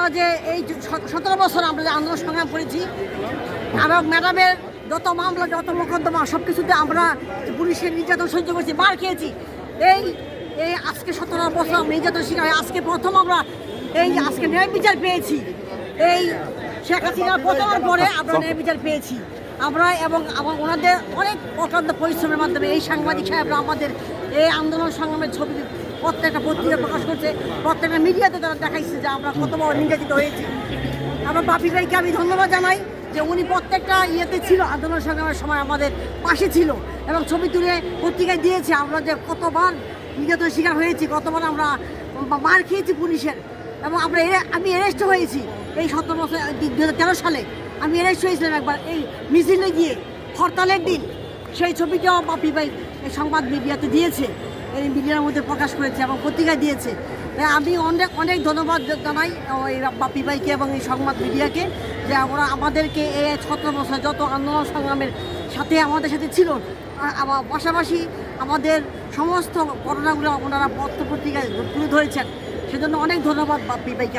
আমরা যে এই 17 বছর আমরা যে আন্দোলন সংগ্রাম করেছি, আমরা ম্যাডামের যত মামলা যত মোকদ্দমা সব কিছুতে আমরা পুলিশের নির্যাতন সহ্য করেছি, মার খেয়েছি। এই এই আজকে 17 বছর নির্যাতন শিকার হয়ে আজকে প্রথম আমরা এই আজকে ন্যায় বিচার পেয়েছি। এই শেখ হাসিনার পতনের পরে আমরা ন্যায় বিচার পেয়েছি আমরা, এবং ওনাদের অনেক অক্লান্ত পরিশ্রমের মাধ্যমে এই সাংবাদিক সাহেবরা আমাদের এই আন্দোলন সংগ্রামের ছবি প্রত্যেকটা পত্রিকা প্রকাশ করছে, প্রত্যেকটা মিডিয়াতে তারা দেখাইছে যে আমরা কত বড় নির্যাতিত হয়েছি। আমরা বাপি ভাইকে আমি ধন্যবাদ জানাই যে উনি প্রত্যেকটা ইয়েতে ছিল, আন্দোলন সংগ্রামের সময় আমাদের পাশে ছিল এবং ছবি তুলে পত্রিকায় দিয়েছে আমরা যে কতবার নির্যাতন শিকার হয়েছি, কতবার আমরা মার খেয়েছি পুলিশের, এবং আমি অ্যারেস্ট হয়েছি এই 17 বছর 2013 সালে আমি অ্যারেস্ট হয়েছিলাম একবার এই মিছিলে গিয়ে হরতালের দিন। সেই ছবিটাও বাপি ভাই এই সংবাদ মিডিয়াতে দিয়েছে, এই মিডিয়ার মধ্যে প্রকাশ করেছে এবং পত্রিকায় দিয়েছে। আমি অনেক অনেক ধন্যবাদ জানাই ওই বাপি ভাইকে এবং এই সংবাদ মিডিয়াকে যে ওরা আমাদেরকে এই 17 বছর যত আন্দোলন সংগ্রামের সাথে আমাদের সাথে ছিল, পাশাপাশি আমাদের সমস্ত ঘটনাগুলো ওনারা পত্র পত্রিকায় তুলে ধরেছেন। সেজন্য অনেক ধন্যবাদ বাপি ভাইকে।